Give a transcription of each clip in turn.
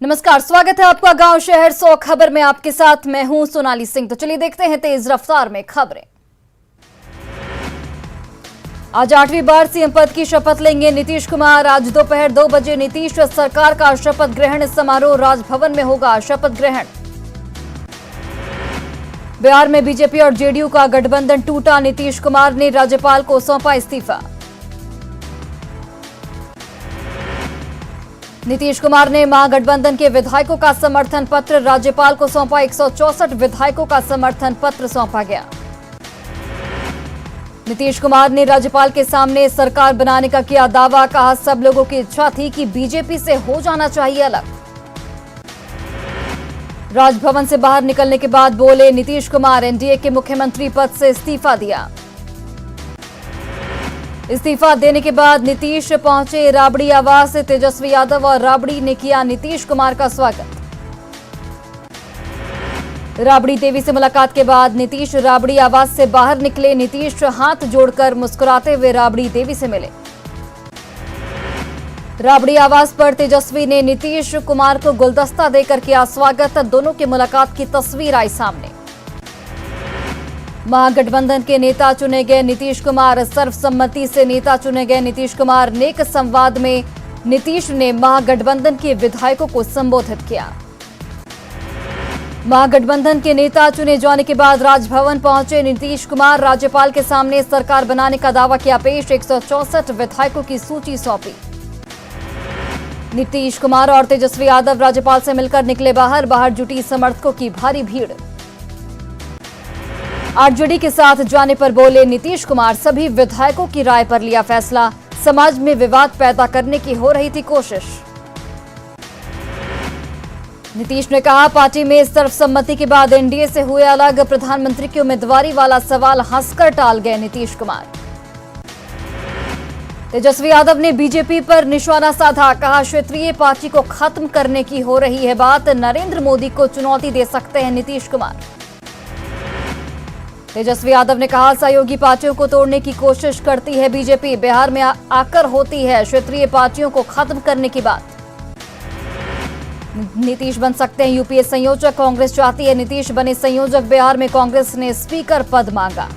नमस्कार, स्वागत है आपका गांव शहर 100 खबर में। आपके साथ मैं हूं सोनाली सिंह। तो चलिए देखते हैं तेज रफ्तार में खबरें। आज 8वीं बार सीएम पद की शपथ लेंगे नीतीश कुमार। आज दोपहर 2 बजे नीतीश सरकार का शपथ ग्रहण समारोह राजभवन में होगा शपथ ग्रहण। बिहार में बीजेपी और जेडीयू का गठबंधन टूटा। नीतीश कुमार ने राज्यपाल को सौंपा इस्तीफा। नीतीश कुमार ने महागठबंधन के विधायकों का समर्थन पत्र राज्यपाल को सौंपा। 164 विधायकों का समर्थन पत्र सौंपा गया। नीतीश कुमार ने राज्यपाल के सामने सरकार बनाने का किया दावा। कहा, सब लोगों की इच्छा थी कि बीजेपी से हो जाना चाहिए अलग। राजभवन से बाहर निकलने के बाद बोले नीतीश कुमार, एनडीए के मुख्यमंत्री पद से इस्तीफा दिया। इस्तीफा देने के बाद नीतीश पहुंचे राबड़ी आवास। तेजस्वी यादव और राबड़ी ने किया नीतीश कुमार का स्वागत। राबड़ी देवी से मुलाकात के बाद नीतीश राबड़ी आवास से बाहर निकले। नीतीश हाथ जोड़कर मुस्कुराते हुए राबड़ी देवी से मिले। राबड़ी आवास पर तेजस्वी ने नीतीश कुमार को गुलदस्ता देकर किया स्वागत। दोनों की मुलाकात की तस्वीर आई सामने। महागठबंधन के नेता चुने गए नीतीश कुमार। सर्वसम्मति से नेता चुने गए नीतीश कुमार। नेक संवाद में नीतीश ने महागठबंधन के विधायकों को संबोधित किया। महागठबंधन के नेता चुने जाने के बाद राजभवन पहुंचे नीतीश कुमार। राज्यपाल के सामने सरकार बनाने का दावा किया पेश। 164 विधायकों की सूची सौंपी। नीतीश कुमार और तेजस्वी यादव राज्यपाल से मिलकर निकले बाहर जुटी समर्थकों की भारी भीड़। आरजेडी के साथ जाने पर बोले नीतीश कुमार, सभी विधायकों की राय पर लिया फैसला। समाज में विवाद पैदा करने की हो रही थी कोशिश। नीतीश ने कहा, पार्टी में सर्वसम्मति के बाद एनडीए से हुए अलग। प्रधानमंत्री की उम्मीदवारी वाला सवाल हंसकर टाल गए नीतीश कुमार। तेजस्वी यादव ने बीजेपी पर निशाना साधा। कहा, क्षेत्रीय पार्टी को खत्म करने की हो रही है बात। नरेंद्र मोदी को चुनौती दे सकते हैं नीतीश कुमार। तेजस्वी यादव ने कहा, सहयोगी पार्टियों को तोड़ने की कोशिश करती है बीजेपी। बिहार में आकर होती है क्षेत्रीय पार्टियों को खत्म करने की बात। नीतीश बन सकते हैं यूपीए संयोजक। कांग्रेस चाहती है नीतीश बने संयोजक। बिहार में कांग्रेस ने स्पीकर पद मांगा।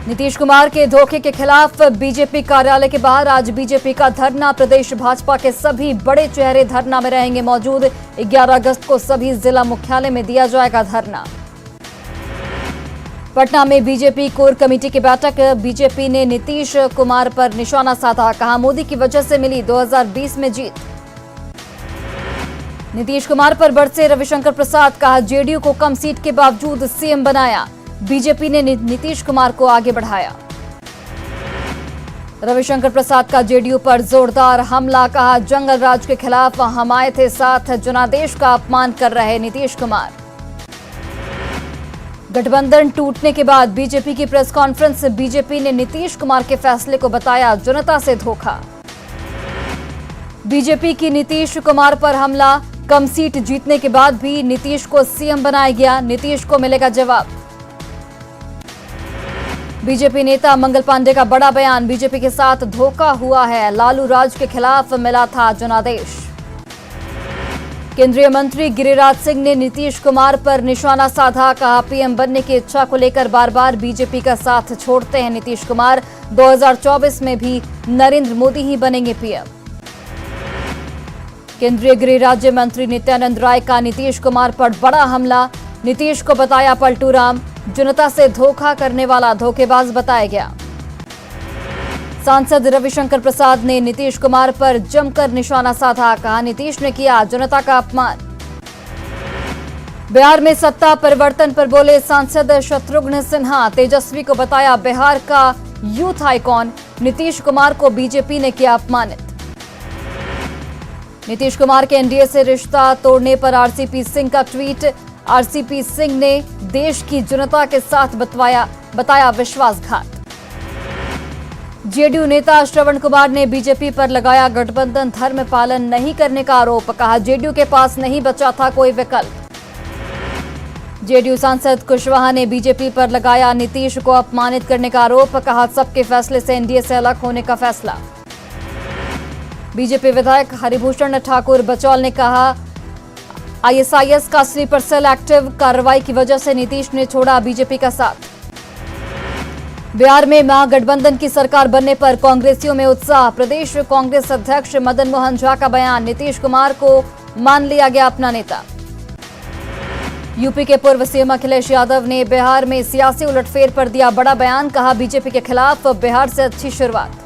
नीतीश कुमार के धोखे के खिलाफ बीजेपी कार्यालय के बाहर आज बीजेपी का धरना। प्रदेश भाजपा के सभी बड़े चेहरे धरना में रहेंगे मौजूद। 11 अगस्त को सभी जिला मुख्यालय में दिया जाएगा धरना। पटना में बीजेपी कोर कमेटी की बैठक। बीजेपी ने नीतीश कुमार पर निशाना साधा। कहा, मोदी की वजह से मिली 2020 में जीत। नीतीश कुमार पर बरसे रविशंकर प्रसाद। कहा, जेडीयू को कम सीट के बावजूद सीएम बनाया। बीजेपी ने नीतीश कुमार को आगे बढ़ाया। रविशंकर प्रसाद का जेडीयू पर जोरदार हमला। कहा, जंगल राज के खिलाफ हम आए थे साथ। जनादेश का अपमान कर रहे नीतीश कुमार। गठबंधन टूटने के बाद बीजेपी की प्रेस कॉन्फ्रेंस। बीजेपी ने नीतीश कुमार के फैसले को बताया जनता से धोखा। बीजेपी की नीतीश कुमार पर हमला। कम सीट जीतने के बाद भी नीतीश को सीएम बनाया गया। नीतीश को मिलेगा जवाब। बीजेपी नेता मंगल पांडे का बड़ा बयान। बीजेपी के साथ धोखा हुआ है। लालू राज के खिलाफ मिला था जनादेश। केंद्रीय मंत्री गिरिराज सिंह ने नीतीश कुमार पर निशाना साधा। कहा, पीएम बनने की इच्छा को लेकर बार बार बीजेपी का साथ छोड़ते हैं नीतीश कुमार। 2024 में भी नरेंद्र मोदी ही बनेंगे पीएम। केंद्रीय गृह राज्य मंत्री नित्यानंद राय का नीतीश कुमार पर बड़ा हमला। नीतीश को बताया पलटू राम। जनता से धोखा करने वाला धोखेबाज बताया गया। सांसद रविशंकर प्रसाद ने नीतीश कुमार पर जमकर निशाना साधा। कहा, नीतीश ने किया जनता का अपमान। बिहार में सत्ता परिवर्तन पर बोले सांसद शत्रुघ्न सिन्हा। तेजस्वी को बताया बिहार का यूथ आइकॉन। नीतीश कुमार को बीजेपी ने किया अपमानित। नीतीश कुमार के एनडीए से रिश्ता तोड़ने पर आरसीपी सिंह का ट्वीट। आरसीपी सिंह ने देश की जनता के साथ बताया विश्वासघात। जेडीयू नेता श्रवण कुमार ने बीजेपी पर लगाया गठबंधन धर्म पालन नहीं करने का आरोप। कहा, जेडीयू के पास नहीं बचा था कोई विकल्प। जेडीयू सांसद कुशवाहा ने बीजेपी पर लगाया नीतीश को अपमानित करने का आरोप। कहा, सबके फैसले से एनडीए से अलग होने का फैसला। बीजेपी विधायक हरिभूषण ठाकुर बचौल ने कहा, आईएसआईएस का स्लीपर सेल एक्टिव कार्रवाई की वजह से नीतीश ने छोड़ा बीजेपी का साथ। बिहार में महागठबंधन की सरकार बनने पर कांग्रेसियों में उत्साह। प्रदेश कांग्रेस अध्यक्ष मदन मोहन झा का बयान, नीतीश कुमार को मान लिया गया अपना नेता। यूपी के पूर्व सीएम अखिलेश यादव ने बिहार में सियासी उलटफेर पर दिया बड़ा बयान, कहा बीजेपी के खिलाफ बिहार से अच्छी शुरुआत।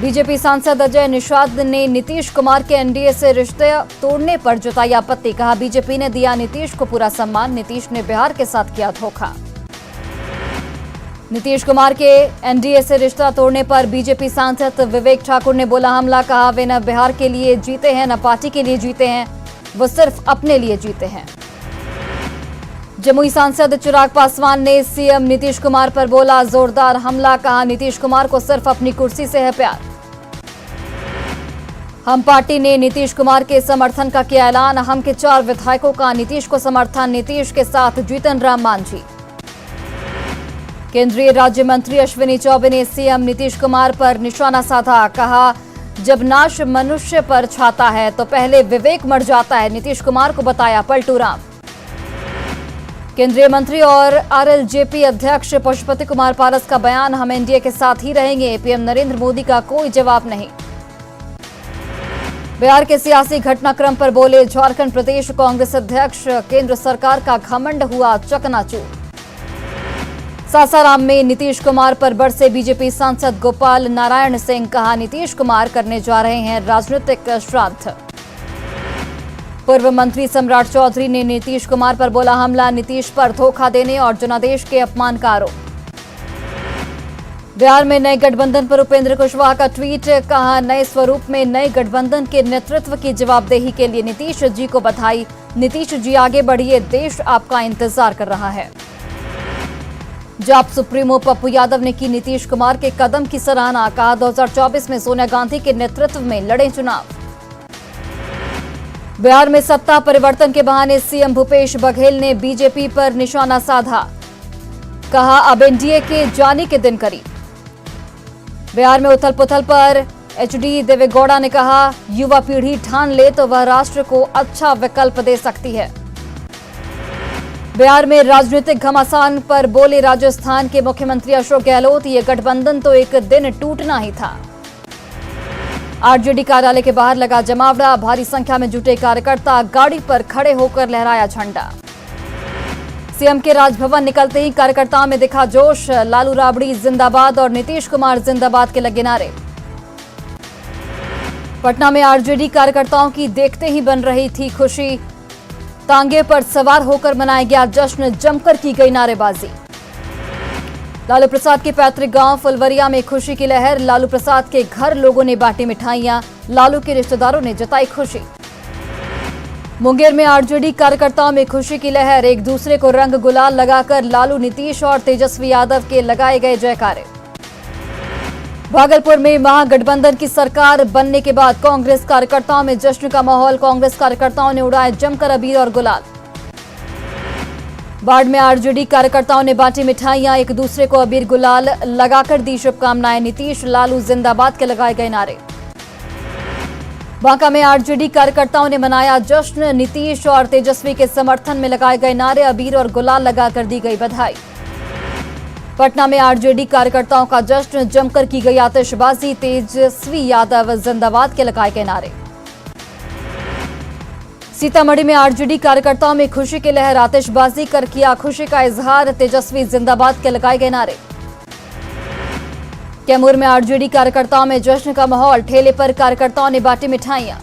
बीजेपी सांसद अजय निषाद ने नीतीश कुमार के एनडीए से रिश्ते तोड़ने पर जताई आपत्ति, कहा बीजेपी ने दिया नीतीश को पूरा सम्मान, नीतीश ने बिहार के साथ किया धोखा। नीतीश कुमार के एनडीए से रिश्ता तोड़ने पर बीजेपी सांसद विवेक ठाकुर ने बोला हमला, कहा वे न बिहार के लिए जीते हैं न पार्टी के लिए जीते हैं, वो सिर्फ अपने लिए जीते हैं। जमुई सांसद चिराग पासवान ने सीएम नीतीश कुमार पर बोला जोरदार हमला, कहा नीतीश कुमार को सिर्फ अपनी कुर्सी से है प्यार। हम पार्टी ने नीतीश कुमार के समर्थन का किया ऐलान, हम के 4 विधायकों का नीतीश को समर्थन, नीतीश के साथ जीतन राम मांझी। केंद्रीय राज्य मंत्री अश्विनी चौबे ने सीएम नीतीश कुमार पर निशाना साधा, कहा जब नाश मनुष्य पर छाता है तो पहले विवेक मर जाता है, नीतीश कुमार को बताया पलटू राम। केंद्रीय मंत्री और आरएलजेपी अध्यक्ष पशुपति कुमार पारस का बयान, हम एनडीए के साथ ही रहेंगे, पीएम नरेंद्र मोदी का कोई जवाब नहीं। बिहार के सियासी घटनाक्रम पर बोले झारखंड प्रदेश कांग्रेस अध्यक्ष, केंद्र सरकार का घमंड हुआ चकनाचूर। सासाराम में नीतीश कुमार पर बरसे बीजेपी सांसद गोपाल नारायण सिंह, कहा नीतीश कुमार करने जा रहे हैं राजनीतिक श्राद्ध। पूर्व मंत्री सम्राट चौधरी ने नीतीश कुमार पर बोला हमला, नीतीश पर धोखा देने और जनादेश के अपमान का आरोप। बिहार में नए गठबंधन पर उपेंद्र कुशवाहा का ट्वीट, कहा नए स्वरूप में नए गठबंधन के नेतृत्व की जवाबदेही के लिए नीतीश जी को बधाई, नीतीश जी आगे बढ़िए, देश आपका इंतजार कर रहा है। जाप सुप्रीमो पप्पू यादव ने की नीतीश कुमार के कदम की सराहना, कहा 2024 में सोनिया गांधी के नेतृत्व में लड़े चुनाव। बिहार में सत्ता परिवर्तन के बहाने सीएम भूपेश बघेल ने बीजेपी पर निशाना साधा, कहा अब एनडीए के जाने के दिन करीब। बिहार में उथल पुथल पर एचडी देवेगौड़ा ने कहा युवा पीढ़ी ठान ले तो वह राष्ट्र को अच्छा विकल्प दे सकती है। बिहार में राजनीतिक घमासान पर बोले राजस्थान के मुख्यमंत्री अशोक गहलोत, ये गठबंधन तो एक दिन टूटना ही था। आरजेडी कार्यालय के बाहर लगा जमावड़ा, भारी संख्या में जुटे कार्यकर्ता, गाड़ी पर खड़े होकर लहराया झंडा। सीएम के राजभवन निकलते ही कार्यकर्ताओं में दिखा जोश, लालू राबड़ी जिंदाबाद और नीतीश कुमार जिंदाबाद के लगे नारे। पटना में आरजेडी कार्यकर्ताओं की देखते ही बन रही थी खुशी, तांगे पर सवार होकर मनाया गया जश्न, जमकर की गई नारेबाजी। लालू प्रसाद के पैतृक गांव फुलवरिया में खुशी की लहर, लालू प्रसाद के घर लोगों ने बांटी मिठाइयां, लालू के रिश्तेदारों ने जताई खुशी। मुंगेर में आरजेडी कार्यकर्ताओं में खुशी की लहर, एक दूसरे को रंग गुलाल लगाकर लालू, नीतीश और तेजस्वी यादव के लगाए गए जयकारे। भागलपुर में महागठबंधन की सरकार बनने के बाद कांग्रेस कार्यकर्ताओं में जश्न का माहौल, कांग्रेस कार्यकर्ताओं ने उड़ाए जमकर अबीर और गुलाल। बाढ़ में आरजेडी कार्यकर्ताओं ने बांटी मिठाइयां, एक दूसरे को अबीर गुलाल लगाकर दी शुभकामनाएं, नीतीश लालू जिंदाबाद के लगाए गए नारे। बांका में आरजेडी कार्यकर्ताओं ने मनाया जश्न, नीतीश और तेजस्वी के समर्थन में लगाए गए नारे, अबीर और गुलाल लगाकर दी गई बधाई। पटना में आरजेडी कार्यकर्ताओं का जश्न, जमकर की गई आतिशबाजी, तेजस्वी यादव जिंदाबाद के लगाए गए नारे। सीतामढ़ी में आरजेडी कार्यकर्ताओं में खुशी की लहर, आतिशबाजी कर किया खुशी का इजहार, तेजस्वी जिंदाबाद के लगाए गए नारे। कैमूर में आरजेडी कार्यकर्ताओं में जश्न का माहौल, ठेले पर कार्यकर्ताओं ने बांटी मिठाइयां।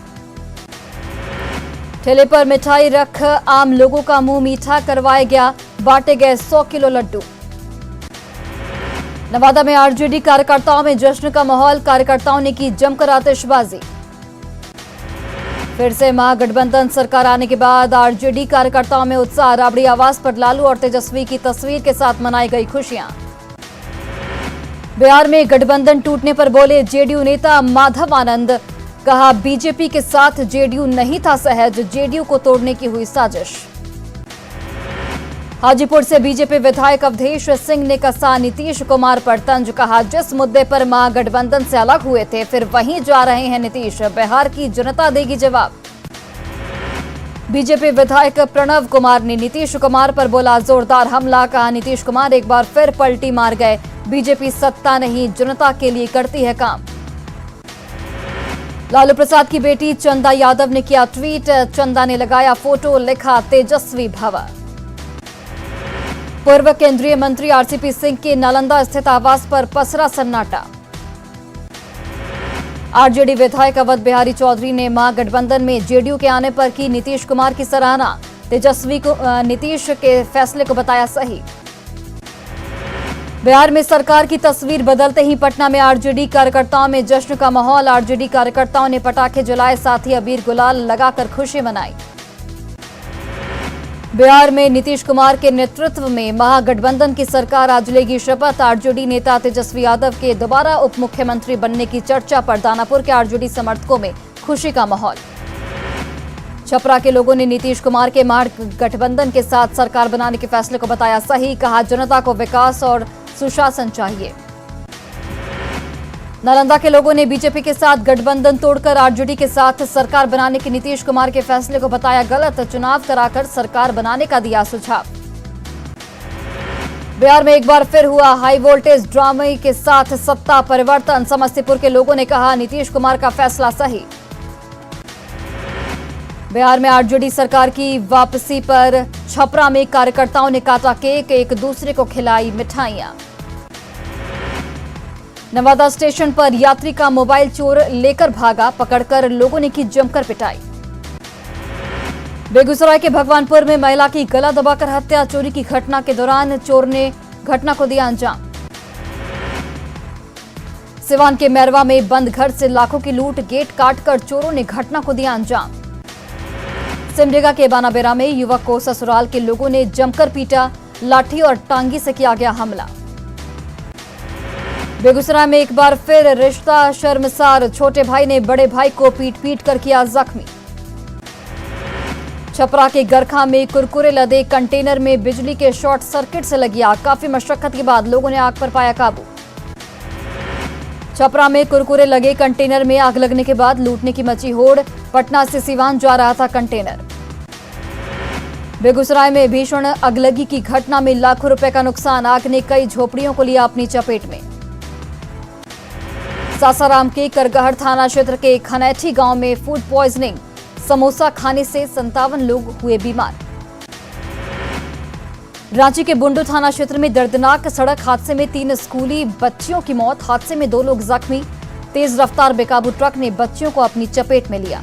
ठेले पर मिठाई रख आम लोगों का मुंह मीठा करवाया गया, बांटे गए 100 किलो लड्डू। नवादा में आरजेडी कार्यकर्ताओं में जश्न का माहौल, कार्यकर्ताओं ने की जमकर आतिशबाजी। फिर से महागठबंधन सरकार आने के बाद आरजेडी कार्यकर्ताओं में उत्साह, राबड़ी आवास पर लालू और तेजस्वी की तस्वीर के साथ मनाई गई खुशियां। बिहार में गठबंधन टूटने पर बोले जेडीयू नेता माधव आनंद, कहा बीजेपी के साथ जेडीयू नहीं था सहज, जेडीयू को तोड़ने की हुई साजिश। हाजीपुर से बीजेपी विधायक अवधेश सिंह ने कसा नीतीश कुमार पर तंज। कहा, जिस मुद्दे पर महागठबंधन से अलग हुए थे फिर वहीं जा रहे हैं नीतीश। बिहार की जनता देगी जवाब। बीजेपी विधायक प्रणव कुमार ने नीतीश कुमार पर बोला जोरदार हमला। कहा, नीतीश कुमार एक बार फिर पलटी मार गए। बीजेपी सत्ता नहीं जनता के लिए करती है काम। लालू प्रसाद की बेटी चंदा यादव ने किया ट्वीट। चंदा ने लगाया फोटो, लिखा तेजस्वी भव। पूर्व केंद्रीय मंत्री आरसीपी सिंह के नालंदा स्थित आवास पर पसरा सन्नाटा। आरजेडी विधायक अवध बिहारी चौधरी ने महागठबंधन में जेडीयू के आने पर की नीतीश कुमार की सराहना। तेजस्वी को नीतीश के फैसले को बताया सही। बिहार में सरकार की तस्वीर बदलते ही पटना में आरजेडी कार्यकर्ताओं में जश्न का माहौल। आरजेडी कार्यकर्ताओं ने पटाखे जलाए, साथ ही अबीर गुलाल लगाकर खुशी मनाई। बिहार में नीतीश कुमार के नेतृत्व में महागठबंधन की सरकार आज लेगी शपथ। आरजेडी नेता तेजस्वी यादव के दोबारा उप मुख्यमंत्री बनने की चर्चा पर दानापुर के आरजेडी समर्थकों में खुशी का माहौल। छपरा के लोगों ने नीतीश कुमार के महागठबंधन के साथ सरकार बनाने के फैसले को बताया सही। कहा, जनता को विकास और सुशासन चाहिए। नालंदा के लोगों ने बीजेपी के साथ गठबंधन तोड़कर आरजेडी के साथ सरकार बनाने के नीतीश कुमार के फैसले को बताया गलत। चुनाव कराकर सरकार बनाने का दिया सुझाव। बिहार में एक बार फिर हुआ हाई वोल्टेज ड्रामे के साथ सत्ता परिवर्तन। समस्तीपुर के लोगों ने कहा, नीतीश कुमार का फैसला सही। बिहार में आरजेडी सरकार की वापसी पर छपरा में कार्यकर्ताओं ने काटा केक, एक दूसरे को खिलाई मिठाइयां। नवादा स्टेशन पर यात्री का मोबाइल चोर लेकर भागा, पकड़कर लोगों ने की जमकर पिटाई। बेगूसराय के भगवानपुर में महिला की गला दबाकर हत्या। चोरी की घटना के दौरान चोर ने घटना को दिया अंजाम। सिवान के मैरवा में बंद घर से लाखों की लूट, गेट काटकर चोरों ने घटना को दिया अंजाम। सिमडेगा के बानाबेरा में युवक को ससुराल के लोगों ने जमकर पीटा, लाठी और टांगी से किया गया हमला। बेगूसराय में एक बार फिर रिश्ता शर्मसार, छोटे भाई ने बड़े भाई को पीट कर किया जख्मी। छपरा के गरखा में कुरकुरे लदे कंटेनर में बिजली के शॉर्ट सर्किट से लगी आग। काफी मशक्कत के बाद लोगों ने आग पर पाया काबू। छपरा में कुरकुरे लगे कंटेनर में आग लगने के बाद लूटने की मची होड़। पटना से सिवान जा रहा था कंटेनर। बेगूसराय में भीषण अगलगी की घटना में लाखों रुपए का नुकसान। आग ने कई झोपड़ियों को लिया अपनी चपेट में। सासाराम के करगहर थाना क्षेत्र के खनैठी गांव में फूड पॉइजनिंग, समोसा खाने से 57 लोग हुए बीमार। रांची के बुंडू थाना क्षेत्र में दर्दनाक सड़क हादसे में 3 स्कूली बच्चियों की मौत। हादसे में 2 लोग जख्मी। तेज रफ्तार बेकाबू ट्रक ने बच्चियों को अपनी चपेट में लिया।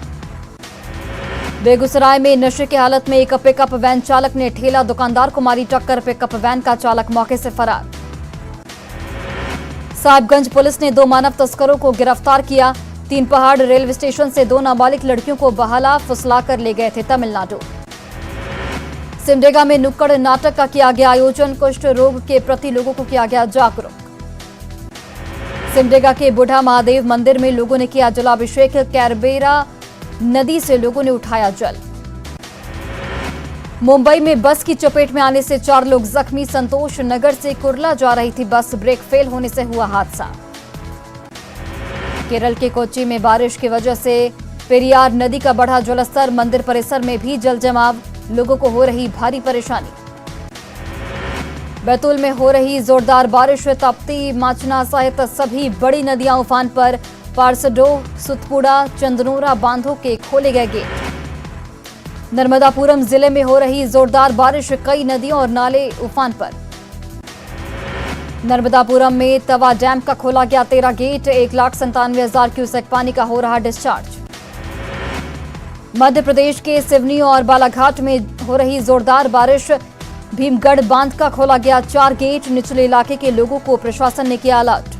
बेगूसराय में नशे की हालत में एक पिकअप वैन चालक ने ठेला दुकानदार को मारी टक्कर। पिकअप वैन का चालक मौके से फरार। साहिबगंज पुलिस ने 2 मानव तस्करों को गिरफ्तार किया। 3 पहाड़ रेलवे स्टेशन से 2 नाबालिग लड़कियों को बहाला फुसलाकर ले गए थे तमिलनाडु। सिमडेगा में नुक्कड़ नाटक का किया गया आयोजन। कुष्ठ रोग के प्रति लोगों को किया गया जागरूक। सिमडेगा के बूढ़ा महादेव मंदिर में लोगों ने किया जलाभिषेक। कैरबेरा नदी से लोगों ने उठाया जल। मुंबई में बस की चपेट में आने से 4 लोग जख्मी। संतोष नगर से कुर्ला जा रही थी बस, ब्रेक फेल होने से हुआ हादसा। केरल के कोच्चि में बारिश की वजह से पेरियार नदी का बढ़ा जलस्तर। मंदिर परिसर में भी जल जमाव, लोगों को हो रही भारी परेशानी। बैतूल में हो रही जोरदार बारिश, ताप्ती, माचना सहित सभी बड़ी नदियां उफान पर। पारसडो, सुतपुड़ा, चंदनोरा बांधों के खोले गए गेट। नर्मदापुरम जिले में हो रही जोरदार बारिश, कई नदियों और नाले उफान पर। नर्मदापुरम में तवा डैम का खोला गया 13 गेट। 1,97,000 क्यूसेक पानी का हो रहा डिस्चार्ज। मध्य प्रदेश के सिवनी और बालाघाट में हो रही जोरदार बारिश। भीमगढ़ बांध का खोला गया 4 गेट। निचले इलाके के लोगों को प्रशासन ने किया अलर्ट।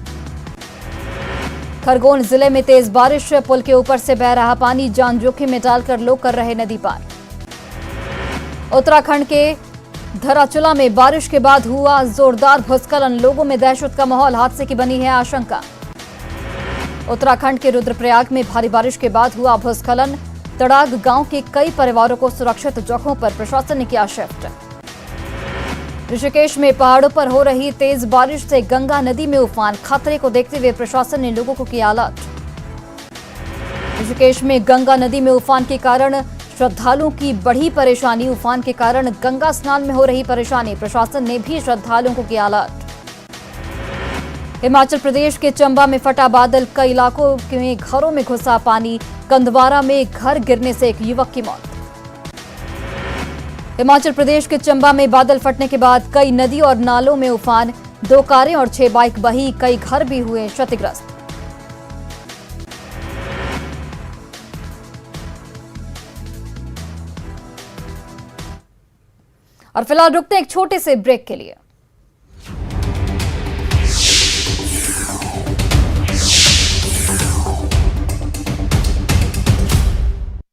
खरगोन जिले में तेज बारिश, पुल के ऊपर से बह रहा पानी, जान जोखिम में डालकर लोग कर रहे नदी पार। उत्तराखंड के धराचुला में बारिश के बाद हुआ जोरदार भूस्खलन, लोगों में दहशत का माहौल, हादसे की बनी है आशंका। उत्तराखंड के रुद्रप्रयाग में भारी बारिश के बाद हुआ भूस्खलन, तड़ाग गांव के कई परिवारों को सुरक्षित जगहों पर प्रशासन ने किया शिफ्ट। ऋषिकेश में पहाड़ों पर हो रही तेज बारिश से गंगा नदी में उफान, खतरे को देखते हुए प्रशासन ने लोगों को किया अलर्ट। ऋषिकेश में गंगा नदी में उफान के कारण श्रद्धालुओं की बढ़ी परेशानी। उफान के कारण गंगा स्नान में हो रही परेशानी, प्रशासन ने भी श्रद्धालुओं को किया अलर्ट। हिमाचल प्रदेश के चंबा में फटा बादल, कई इलाकों में घरों में घुसा पानी। कंदवारा में घर गिरने से एक युवक की मौत। हिमाचल प्रदेश के चंबा में बादल फटने के बाद कई नदी और नालों में उफान, 2 कारें और 6 बाइक बही, कई घर भी हुए क्षतिग्रस्त। और फिलहाल रुकते हैं एक छोटे से ब्रेक के लिए।